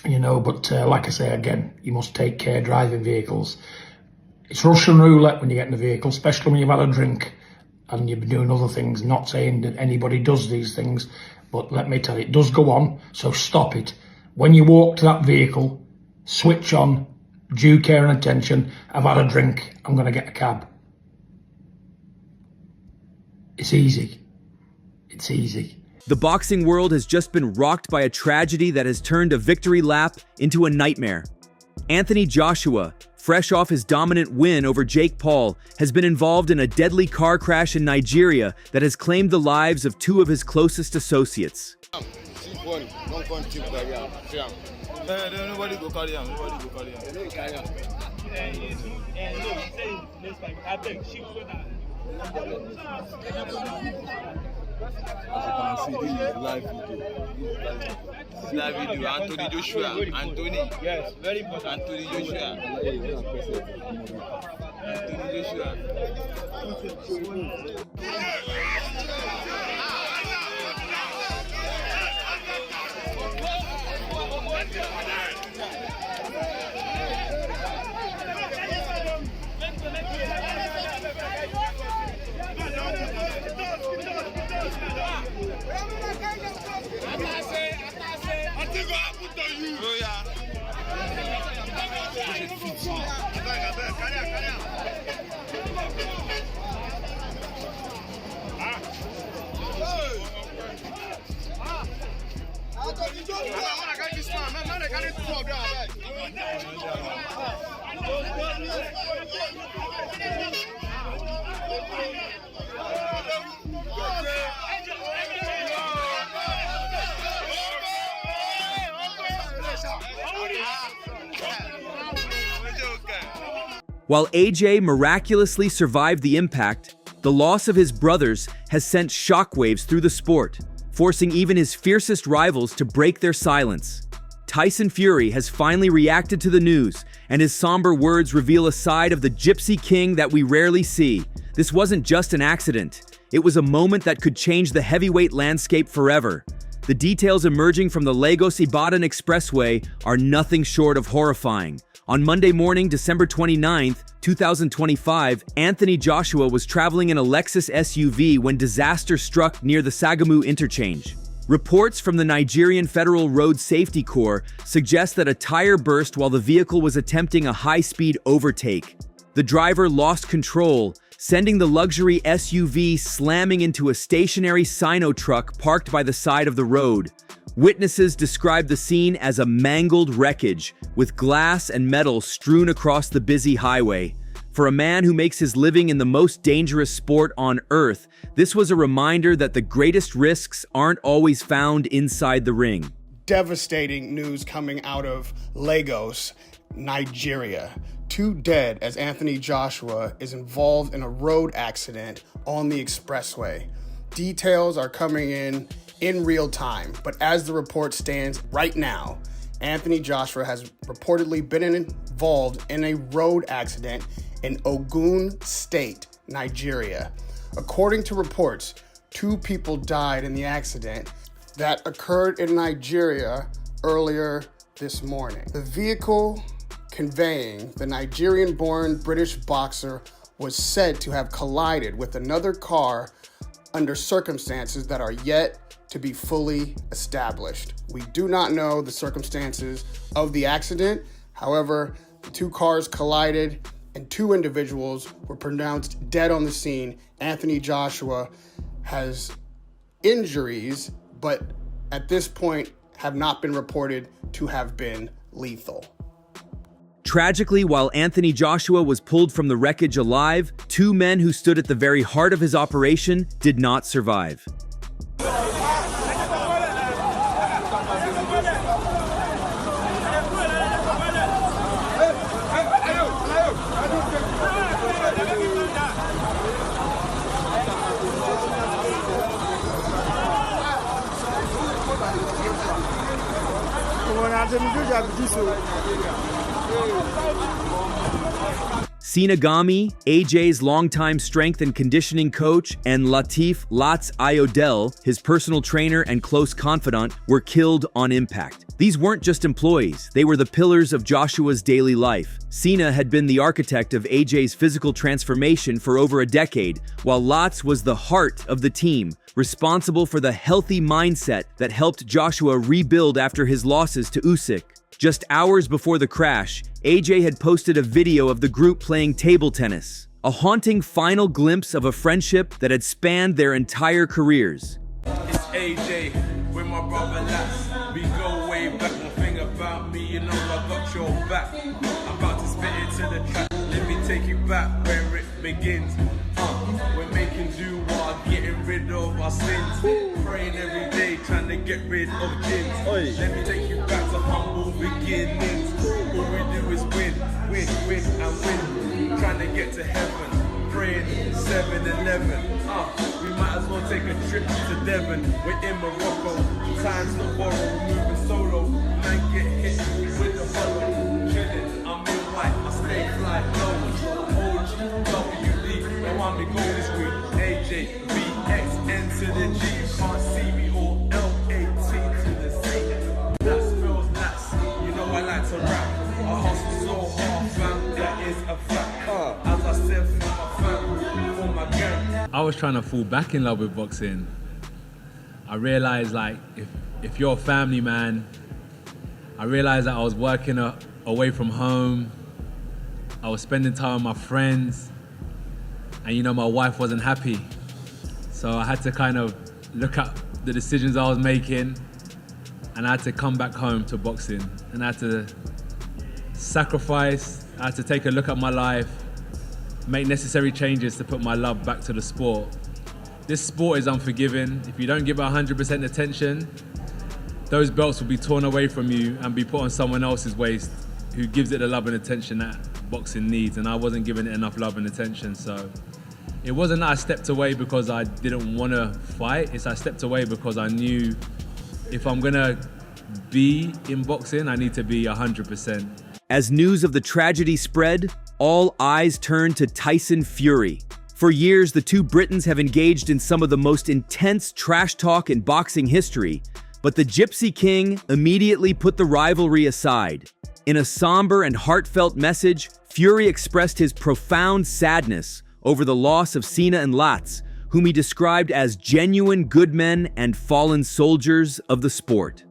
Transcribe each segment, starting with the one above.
But like I say again, you must take care driving vehicles. It's Russian roulette when you get in the vehicle, especially when you've had a drink and you've been doing other things. Not saying that anybody does these things, but let me tell you, it does go on, so stop it. When you walk to that vehicle, switch on, due care and attention. I've had a drink, I'm going to get a cab. It's easy. It's easy. The boxing world has just been rocked by a tragedy that has turned a victory lap into a nightmare. Anthony Joshua, fresh off his dominant win over Jake Paul, has been involved in a deadly car crash in Nigeria that has claimed the lives of two of his closest associates. As you can see, this is live video. Live video. Anthony Joshua. Anthony. Yes, very important. Anthony Joshua. Anthony Joshua. While AJ miraculously survived the impact, the loss of his brothers has sent shockwaves through the sport, forcing even his fiercest rivals to break their silence. Tyson Fury has finally reacted to the news, and his somber words reveal a side of the Gypsy King that we rarely see. This wasn't just an accident. It was a moment that could change the heavyweight landscape forever. The details emerging from the Lagos-Ibadan Expressway are nothing short of horrifying. On Monday morning, December 29th, 2025, Anthony Joshua was traveling in a Lexus SUV when disaster struck near the Sagamu interchange. Reports from the Nigerian Federal Road Safety Corps suggest that a tire burst while the vehicle was attempting a high-speed overtake. The driver lost control, sending the luxury SUV slamming into a stationary Sino truck parked by the side of the road. Witnesses described the scene as a mangled wreckage, with glass and metal strewn across the busy highway. For a man who makes his living in the most dangerous sport on earth, this was a reminder that the greatest risks aren't always found inside the ring. Devastating news coming out of Lagos, Nigeria. 2 dead as Anthony Joshua is involved in a road accident on the expressway. Details are coming in real time, but as the report stands right now, Anthony Joshua has reportedly been involved in a road accident in Ogun State, Nigeria. According to reports, 2 people died in the accident that occurred in Nigeria earlier this morning. The vehicle conveying the Nigerian-born British boxer was said to have collided with another car under circumstances that are yet to be fully established. We do not know the circumstances of the accident. However, the 2 cars collided and 2 individuals were pronounced dead on the scene. Anthony Joshua has injuries, but at this point have not been reported to have been lethal. Tragically, while Anthony Joshua was pulled from the wreckage alive, 2 men who stood at the very heart of his operation did not survive. Sina Gami, AJ's longtime strength and conditioning coach, and Latif Lats Iodel, his personal trainer and close confidant, were killed on impact. These weren't just employees, they were the pillars of Joshua's daily life. Sina had been the architect of AJ's physical transformation for over a decade, while Lats was the heart of the team, responsible for the healthy mindset that helped Joshua rebuild after his losses to Usyk. Just hours before the crash, AJ had posted a video of the group playing table tennis, a haunting final glimpse of a friendship that had spanned their entire careers. It's AJ with my brother Lats. We go way back. One thing about me, you know I got your back. I'm about to spit into the track. Let me take you back where it begins. We're making do while getting rid of our sins. Praying every day, trying to get rid of gins. Let me take you back to humble beginnings. All we do is win, win, win, and win. Trying to get to heaven, praying 7-Eleven. We might as well take a trip to Devon. We're in Morocco, time's to borrow, moving solo. Man get hit with the follow. Chilling, I'm in white, I stay fly low. OGWD, now I'm in golden screen. AJ, VXN to the G, you can't see me, or LAT to the Z. That spells nuts, you know I like to rap. I hustle so hard, fam, that is a fact. As I said, for my family, for my gang. I was trying to fall back in love with boxing. I realized, like, if you're a family man, I realized that I was working away from home. I was spending time with my friends, and you know, my wife wasn't happy. So I had to kind of look at the decisions I was making, and I had to come back home to boxing. And I had to sacrifice, I had to take a look at my life, make necessary changes to put my love back to the sport. This sport is unforgiving. If you don't give it 100% attention, those belts will be torn away from you and be put on someone else's waist who gives it the love and attention that boxing needs, and I wasn't giving it enough love and attention. So it wasn't that I stepped away because I didn't want to fight, it's I stepped away because I knew if I'm gonna be in boxing, I need to be 100%. As news of the tragedy spread, all eyes turned to Tyson Fury. For years, the two Britons have engaged in some of the most intense trash talk in boxing history, but the Gypsy King immediately put the rivalry aside. In a somber and heartfelt message, Fury expressed his profound sadness over the loss of Sina and Lats, whom he described as genuine good men and fallen soldiers of the sport.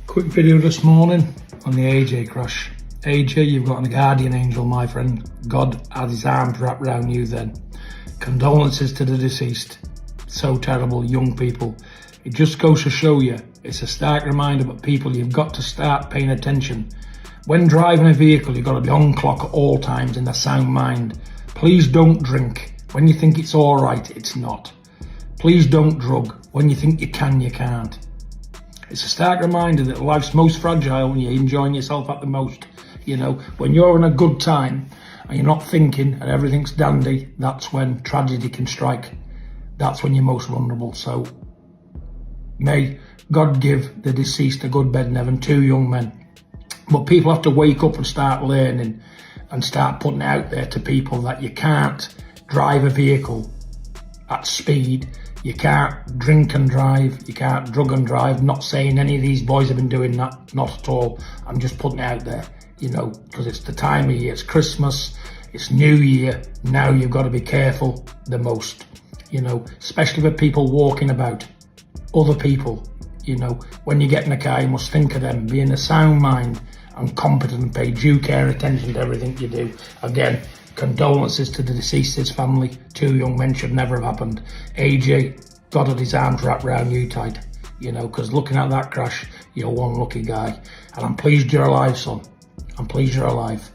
Quick video this morning on the AJ crash. AJ, you've got a guardian angel, my friend. God had his arms wrapped around you then. Condolences to the deceased. So terrible, young people. It just goes to show you, it's a stark reminder, but people, you've got to start paying attention. When driving a vehicle, you've got to be on clock at all times in a sound mind. Please don't drink. When you think it's all right, it's not. Please don't drug. When you think you can, you can't. It's a stark reminder that life's most fragile when you're enjoying yourself at the most. You know, when you're in a good time and you're not thinking and everything's dandy, that's when tragedy can strike. That's when you're most vulnerable. So may God give the deceased a good bed in heaven, two young men. But people have to wake up and start learning and start putting it out there to people that you can't drive a vehicle at speed. You can't drink and drive, you can't drug and drive. Not saying any of these boys have been doing that, not at all. I'm just putting it out there, you know, because it's the time of year, it's Christmas, it's New Year. Now you've got to be careful the most, you know, especially with people walking about, other people, you know. When you get in a car, you must think of them, be in a sound mind and competent and pay due care and attention to everything you do. Again, condolences to the deceased's family. Two young men should never have happened. AJ, God had his arms wrapped around you tight, you know, because looking at that crash, you're one lucky guy. And I'm pleased you're alive, son. I'm pleased you're alive.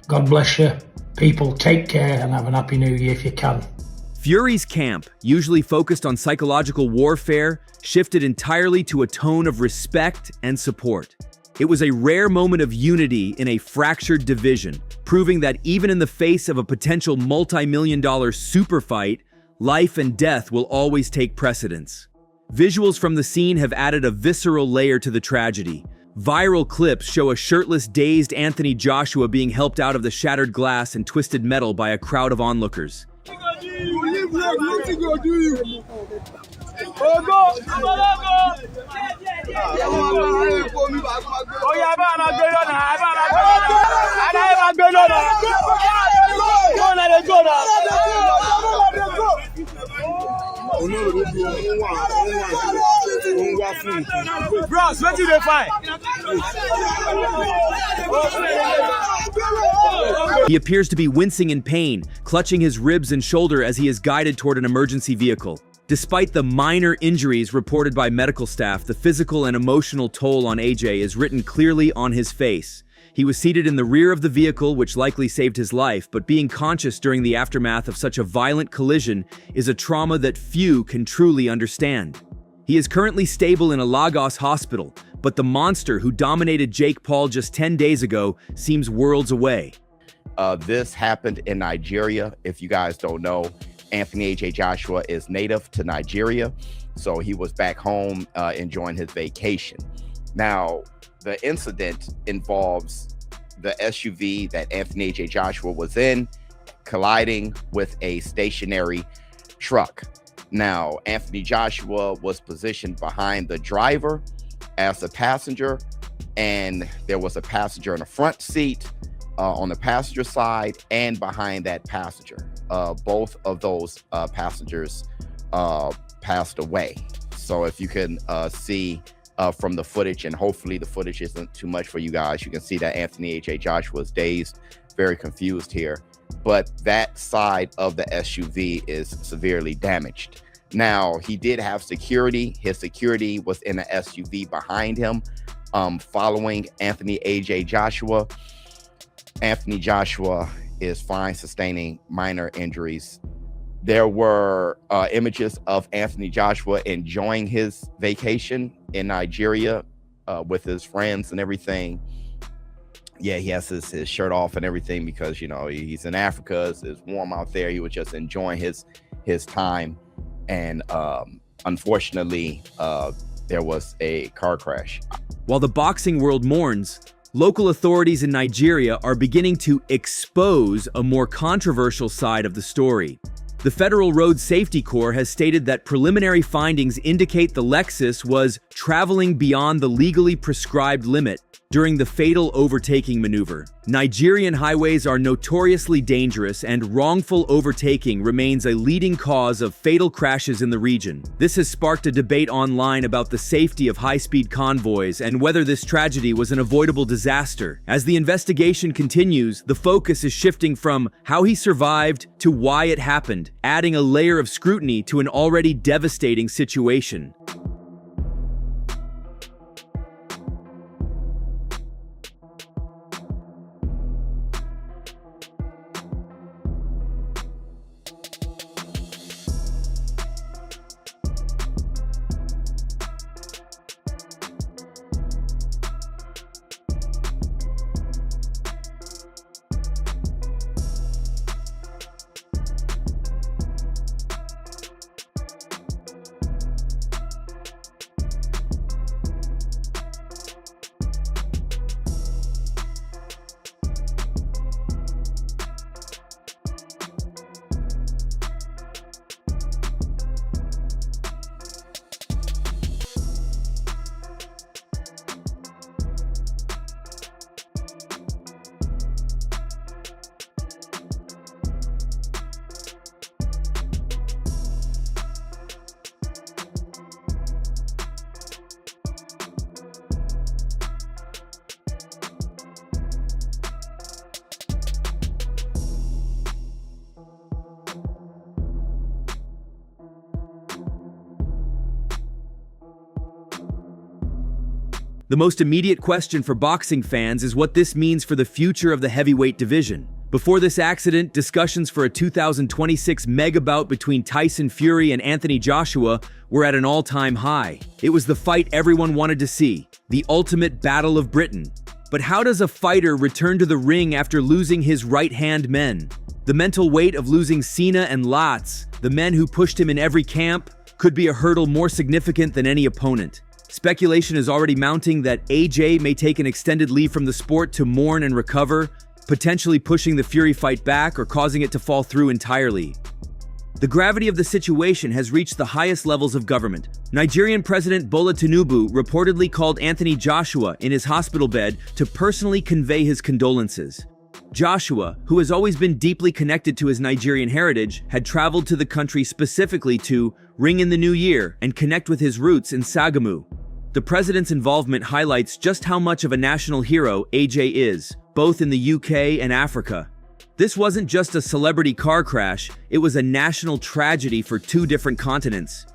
God bless you. People, take care and have a happy new year if you can. Fury's camp, usually focused on psychological warfare, shifted entirely to a tone of respect and support. It was a rare moment of unity in a fractured division, proving that even in the face of a potential multi-million-dollar super fight, life and death will always take precedence. Visuals from the scene have added a visceral layer to the tragedy. Viral clips show a shirtless, dazed Anthony Joshua being helped out of the shattered glass and twisted metal by a crowd of onlookers. Bros, what did they find? He appears to be wincing in pain, clutching his ribs and shoulder as he is guided toward an emergency vehicle. Despite the minor injuries reported by medical staff, the physical and emotional toll on AJ is written clearly on his face. He was seated in the rear of the vehicle, which likely saved his life, but being conscious during the aftermath of such a violent collision is a trauma that few can truly understand. He is currently stable in a Lagos hospital, but the monster who dominated Jake Paul just 10 days ago seems worlds away. This happened in Nigeria. If you guys don't know, Anthony AJ Joshua is native to Nigeria, so he was back home enjoying his vacation. Now, the incident involves the SUV that Anthony AJ Joshua was in colliding with a stationary truck. Now, Anthony Joshua was positioned behind the driver as a passenger, and there was a passenger in the front seat on the passenger side and behind that passenger. Both of those passengers passed away. So if you can see from the footage, and hopefully the footage isn't too much for you guys, you can see that Anthony AJ Joshua is dazed, very confused here. But that side of the SUV is severely damaged. Now, he did have security. His security was in the SUV behind him, following Anthony AJ Joshua. Anthony Joshua is fine, sustaining minor injuries. There were images of Anthony Joshua enjoying his vacation in Nigeria with his friends and everything. Yeah, he has his shirt off and everything because, you know, he's in Africa. It's warm out there. He was just enjoying his time. And unfortunately, there was a car crash. While the boxing world mourns, local authorities in Nigeria are beginning to expose a more controversial side of the story. The Federal Road Safety Corps has stated that preliminary findings indicate the Lexus was traveling beyond the legally prescribed limit during the fatal overtaking maneuver. Nigerian highways are notoriously dangerous, and wrongful overtaking remains a leading cause of fatal crashes in the region. This has sparked a debate online about the safety of high-speed convoys and whether this tragedy was an avoidable disaster. As the investigation continues, the focus is shifting from how he survived to why it happened, adding a layer of scrutiny to an already devastating situation. The most immediate question for boxing fans is what this means for the future of the heavyweight division. Before this accident, discussions for a 2026 mega bout between Tyson Fury and Anthony Joshua were at an all-time high. It was the fight everyone wanted to see, the ultimate battle of Britain. But how does a fighter return to the ring after losing his right-hand men? The mental weight of losing Cena and Latz, the men who pushed him in every camp, could be a hurdle more significant than any opponent. Speculation is already mounting that AJ may take an extended leave from the sport to mourn and recover, potentially pushing the Fury fight back or causing it to fall through entirely. The gravity of the situation has reached the highest levels of government. Nigerian President Bola Tinubu reportedly called Anthony Joshua in his hospital bed to personally convey his condolences. Joshua, who has always been deeply connected to his Nigerian heritage, had traveled to the country specifically to ring in the new year and connect with his roots in Sagamu. The president's involvement highlights just how much of a national hero AJ is, both in the UK and Africa. This wasn't just a celebrity car crash, it was a national tragedy for two different continents.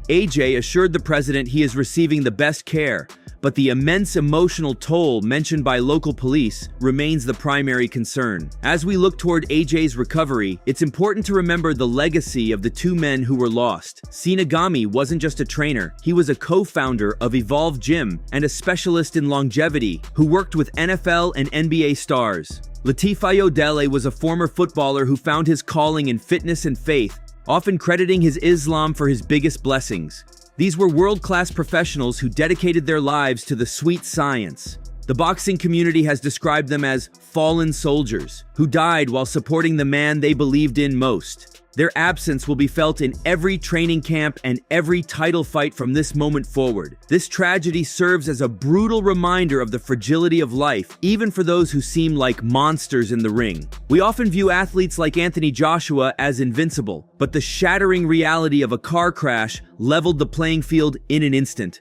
AJ assured the president he is receiving the best care, but the immense emotional toll mentioned by local police remains the primary concern. As we look toward AJ's recovery, it's important to remember the legacy of the two men who were lost. Sinagami wasn't just a trainer, he was a co-founder of Evolve Gym and a specialist in longevity who worked with NFL and NBA stars. Lateef Ayodele was a former footballer who found his calling in fitness and faith, often crediting his Islam for his biggest blessings. These were world-class professionals who dedicated their lives to the sweet science. The boxing community has described them as fallen soldiers, who died while supporting the man they believed in most. Their absence will be felt in every training camp and every title fight from this moment forward. This tragedy serves as a brutal reminder of the fragility of life, even for those who seem like monsters in the ring. We often view athletes like Anthony Joshua as invincible, but the shattering reality of a car crash leveled the playing field in an instant.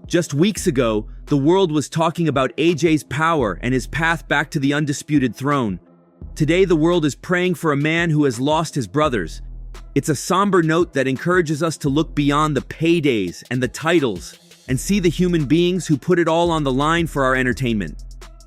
Just weeks ago, the world was talking about AJ's power and his path back to the undisputed throne. Today, the world is praying for a man who has lost his brothers. It's a somber note that encourages us to look beyond the paydays and the titles and see the human beings who put it all on the line for our entertainment.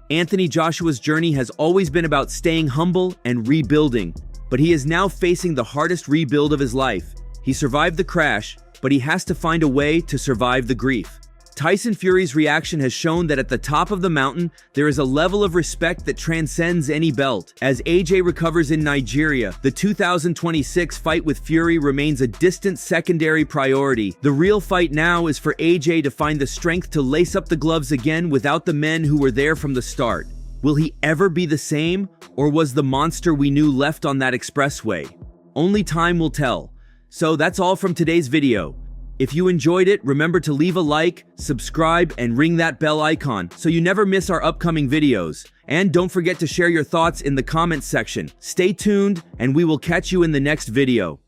Anthony Joshua's journey has always been about staying humble and rebuilding, but he is now facing the hardest rebuild of his life. He survived the crash, but he has to find a way to survive the grief. Tyson Fury's reaction has shown that at the top of the mountain, there is a level of respect that transcends any belt. As AJ recovers in Nigeria, the 2026 fight with Fury remains a distant secondary priority. The real fight now is for AJ to find the strength to lace up the gloves again without the men who were there from the start. Will he ever be the same, or was the monster we knew left on that expressway? Only time will tell. So that's all from today's video. If you enjoyed it, remember to leave a like, subscribe, and ring that bell icon so you never miss our upcoming videos. And don't forget to share your thoughts in the comments section. Stay tuned, and we will catch you in the next video.